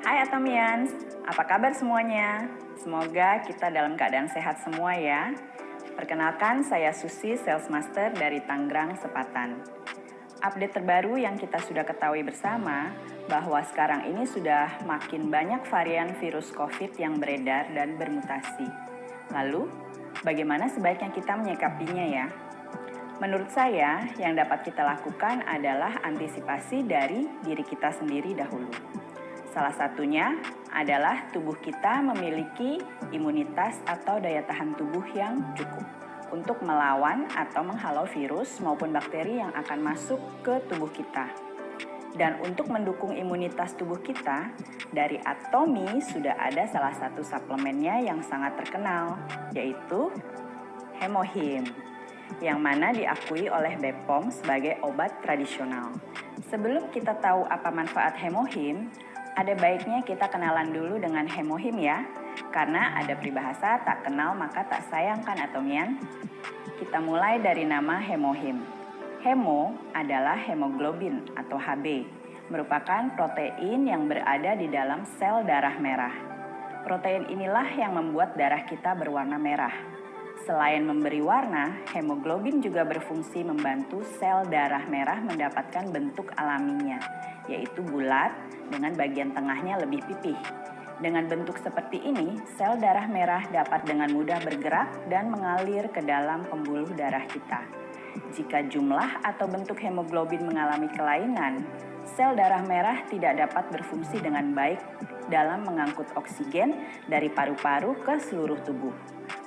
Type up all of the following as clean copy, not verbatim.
Hai Atomians, apa kabar semuanya? Semoga kita dalam keadaan sehat semua ya. Perkenalkan, saya Susi, Sales Master dari Tangerang Sepatan. Update terbaru yang kita sudah ketahui bersama, bahwa sekarang ini sudah makin banyak varian virus COVID yang beredar dan bermutasi. Lalu, bagaimana sebaiknya kita menyikapinya ya? Menurut saya, yang dapat kita lakukan adalah antisipasi dari diri kita sendiri dahulu. Salah satunya adalah tubuh kita memiliki imunitas atau daya tahan tubuh yang cukup untuk melawan atau menghalau virus maupun bakteri yang akan masuk ke tubuh kita. Dan untuk mendukung imunitas tubuh kita, dari Atomi sudah ada salah satu suplemennya yang sangat terkenal, yaitu Hemohim, yang mana diakui oleh BPOM sebagai obat tradisional. Sebelum kita tahu apa manfaat Hemohim, ada baiknya kita kenalan dulu dengan Hemohim ya, karena ada peribahasa tak kenal maka tak sayang kan Atomian? Kita mulai dari nama Hemohim. Hemo adalah hemoglobin atau Hb, merupakan protein yang berada di dalam sel darah merah. Protein inilah yang membuat darah kita berwarna merah. Selain memberi warna, hemoglobin juga berfungsi membantu sel darah merah mendapatkan bentuk alaminya, yaitu bulat dengan bagian tengahnya lebih pipih. Dengan bentuk seperti ini, sel darah merah dapat dengan mudah bergerak dan mengalir ke dalam pembuluh darah kita. Jika jumlah atau bentuk hemoglobin mengalami kelainan, sel darah merah tidak dapat berfungsi dengan baik dalam mengangkut oksigen dari paru-paru ke seluruh tubuh.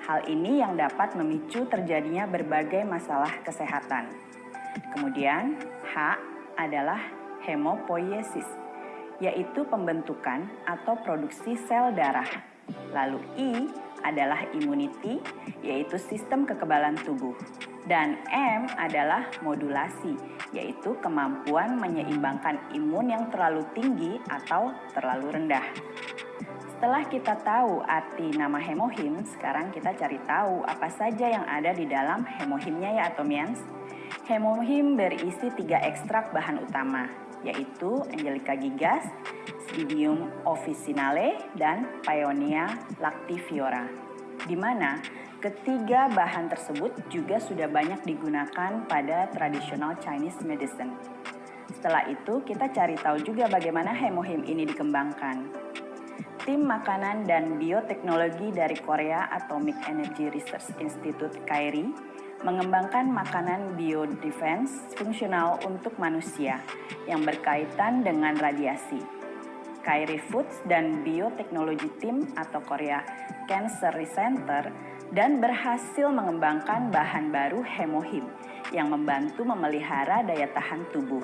Hal ini yang dapat memicu terjadinya berbagai masalah kesehatan. Kemudian, H adalah hemopoiesis, yaitu pembentukan atau produksi sel darah. Lalu I adalah immunity, yaitu sistem kekebalan tubuh. Dan M adalah modulasi, yaitu kemampuan menyeimbangkan imun yang terlalu tinggi atau terlalu rendah. Setelah kita tahu arti nama Hemohim, sekarang kita cari tahu apa saja yang ada di dalam Hemohimnya ya Atomians. Hemohim berisi 3 ekstrak bahan utama, yaitu Angelica gigas, Scidium officinale, dan Paeonia lactiflora. Di mana ketiga bahan tersebut juga sudah banyak digunakan pada traditional Chinese medicine. Setelah itu kita cari tahu juga bagaimana Hemohim ini dikembangkan. Tim Makanan dan Bioteknologi dari Korea Atomic Energy Research Institute (KAERI) mengembangkan makanan biodefense fungsional untuk manusia yang berkaitan dengan radiasi. KAERI Foods dan Biotechnology Team atau Korea Cancer Center dan berhasil mengembangkan bahan baru Hemohim yang membantu memelihara daya tahan tubuh.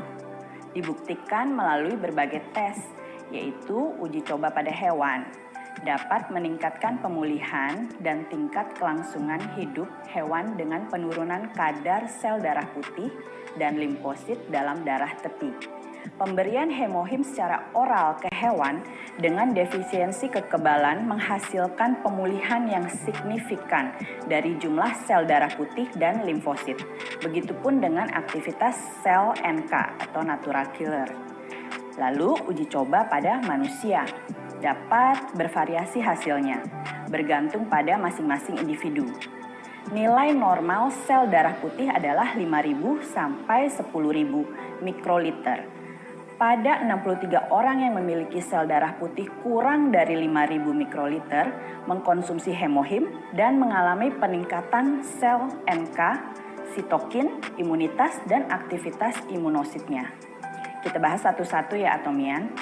Dibuktikan melalui berbagai tes, yaitu uji coba pada hewan, dapat meningkatkan pemulihan dan tingkat kelangsungan hidup hewan dengan penurunan kadar sel darah putih dan limfosit dalam darah tepi. Pemberian Hemohim secara oral ke hewan dengan defisiensi kekebalan menghasilkan pemulihan yang signifikan dari jumlah sel darah putih dan limfosit. Begitupun dengan aktivitas sel NK atau natural killer. Lalu uji coba pada manusia dapat bervariasi hasilnya, bergantung pada masing-masing individu. Nilai normal sel darah putih adalah 5.000 sampai 10.000 mikroliter. Pada 63 orang yang memiliki sel darah putih kurang dari 5.000 mikroliter mengkonsumsi Hemohim dan mengalami peningkatan sel NK, sitokin, imunitas, dan aktivitas imunositnya. Kita bahas satu-satu ya Atomian.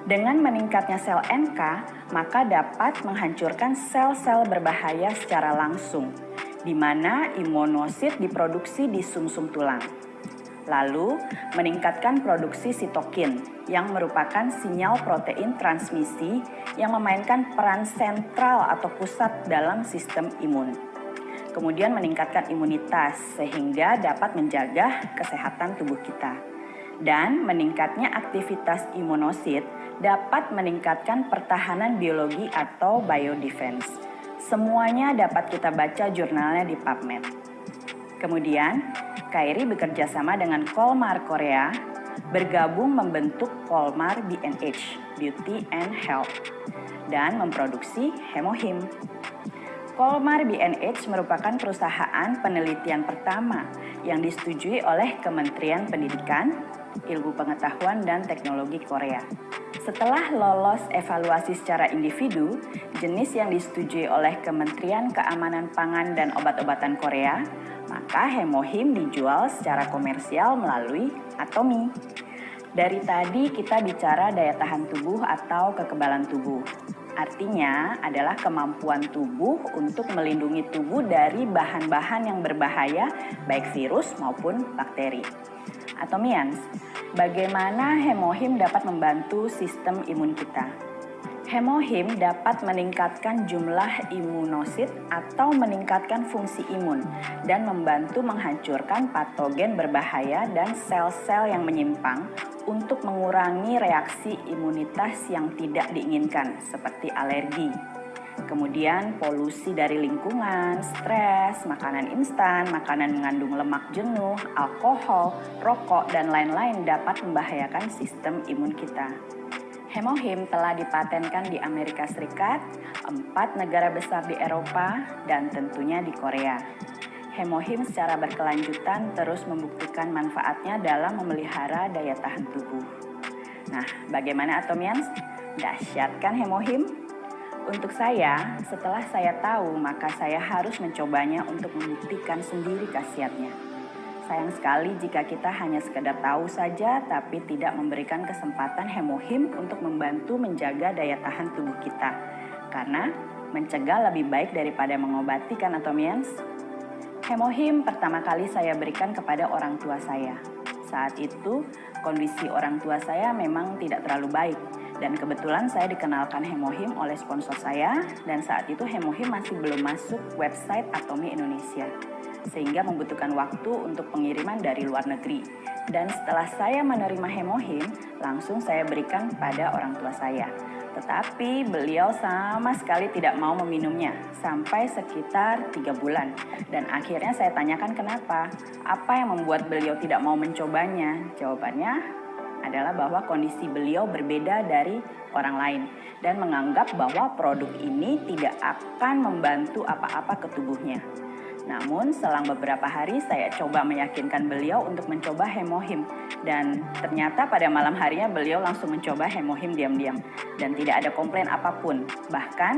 Dengan meningkatnya sel NK, maka dapat menghancurkan sel-sel berbahaya secara langsung, di mana imunosit diproduksi di sumsum tulang. Lalu, meningkatkan produksi sitokin, yang merupakan sinyal protein transmisi yang memainkan peran sentral atau pusat dalam sistem imun. Kemudian meningkatkan imunitas, sehingga dapat menjaga kesehatan tubuh kita. Dan meningkatnya aktivitas imunosit dapat meningkatkan pertahanan biologi atau biodefense. Semuanya dapat kita baca jurnalnya di PubMed. Kemudian, KAERI bekerja sama dengan Kolmar Korea bergabung membentuk Polmar B&H, Beauty and Health, dan memproduksi Hemohim. Polmar B&H merupakan perusahaan penelitian pertama yang disetujui oleh Kementerian Pendidikan, Ilmu Pengetahuan dan Teknologi Korea. Setelah lolos evaluasi secara individu, jenis yang disetujui oleh Kementerian Keamanan Pangan dan Obat-obatan Korea, maka Hemohim dijual secara komersial melalui Atomy. Dari tadi kita bicara daya tahan tubuh atau kekebalan tubuh. Artinya adalah kemampuan tubuh untuk melindungi tubuh dari bahan-bahan yang berbahaya, baik virus maupun bakteri. Atomians, bagaimana Hemohim dapat membantu sistem imun kita? Hemohim dapat meningkatkan jumlah imunosit atau meningkatkan fungsi imun dan membantu menghancurkan patogen berbahaya dan sel-sel yang menyimpang untuk mengurangi reaksi imunitas yang tidak diinginkan seperti alergi. Kemudian polusi dari lingkungan, stres, makanan instan, makanan mengandung lemak jenuh, alkohol, rokok, dan lain-lain dapat membahayakan sistem imun kita. Hemohim telah dipatenkan di Amerika Serikat, 4 negara besar di Eropa, dan tentunya di Korea. Hemohim secara berkelanjutan terus membuktikan manfaatnya dalam memelihara daya tahan tubuh. Nah, bagaimana Atomians? Dahsyat kan Hemohim? Untuk saya, setelah saya tahu, maka saya harus mencobanya untuk membuktikan sendiri khasiatnya. Sayang sekali jika kita hanya sekedar tahu saja tapi tidak memberikan kesempatan Hemohim untuk membantu menjaga daya tahan tubuh kita. Karena mencegah lebih baik daripada mengobati kan Atomians? Hemohim pertama kali saya berikan kepada orang tua saya. Saat itu kondisi orang tua saya memang tidak terlalu baik. Dan kebetulan saya dikenalkan Hemohim oleh sponsor saya dan saat itu Hemohim masih belum masuk website Atomy Indonesia. Sehingga membutuhkan waktu untuk pengiriman dari luar negeri. Dan setelah saya menerima Hemohim, langsung saya berikan pada orang tua saya. Tetapi beliau sama sekali tidak mau meminumnya sampai sekitar 3 bulan. Dan akhirnya saya tanyakan kenapa, apa yang membuat beliau tidak mau mencobanya? Jawabannya adalah bahwa kondisi beliau berbeda dari orang lain dan menganggap bahwa produk ini tidak akan membantu apa-apa ke tubuhnya. Namun selang beberapa hari saya coba meyakinkan beliau untuk mencoba Hemohim dan ternyata pada malam harinya beliau langsung mencoba Hemohim diam-diam dan tidak ada komplain apapun. Bahkan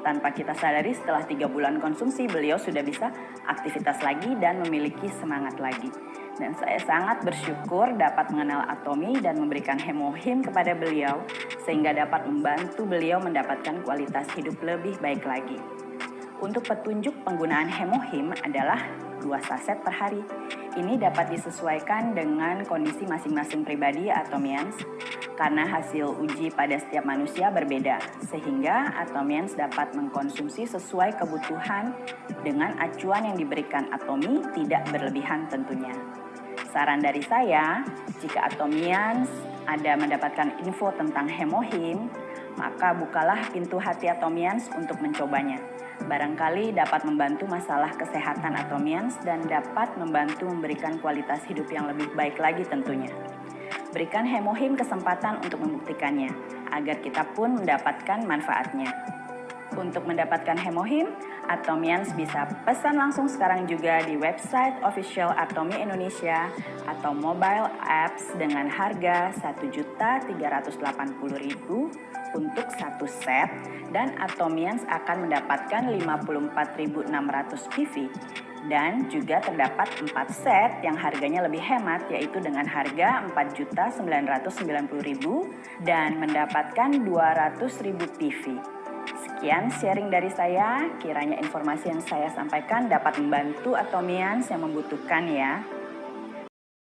tanpa kita sadari setelah 3 bulan konsumsi beliau sudah bisa aktivitas lagi dan memiliki semangat lagi. Dan saya sangat bersyukur dapat mengenal Atomy dan memberikan Hemohim kepada beliau sehingga dapat membantu beliau mendapatkan kualitas hidup lebih baik lagi. Untuk petunjuk penggunaan Hemohim adalah 2 saset per hari. Ini dapat disesuaikan dengan kondisi masing-masing pribadi Atomians karena hasil uji pada setiap manusia berbeda sehingga Atomians dapat mengkonsumsi sesuai kebutuhan dengan acuan yang diberikan Atomy tidak berlebihan tentunya. Saran dari saya, jika Atomians ada mendapatkan info tentang Hemohim, maka bukalah pintu hati Atomians untuk mencobanya. Barangkali dapat membantu masalah kesehatan Atomians dan dapat membantu memberikan kualitas hidup yang lebih baik lagi tentunya. Berikan Hemohim kesempatan untuk membuktikannya, agar kita pun mendapatkan manfaatnya. Untuk mendapatkan Hemohim, Atomians bisa pesan langsung sekarang juga di website official Atomy Indonesia atau mobile apps dengan harga Rp1.380.000 untuk 1 set dan Atomians akan mendapatkan 54.600 PV dan juga terdapat 4 set yang harganya lebih hemat yaitu dengan harga Rp4.990.000 dan mendapatkan 200.000 PV. Sekian sharing dari saya, kiranya informasi yang saya sampaikan dapat membantu Atomians yang membutuhkan ya.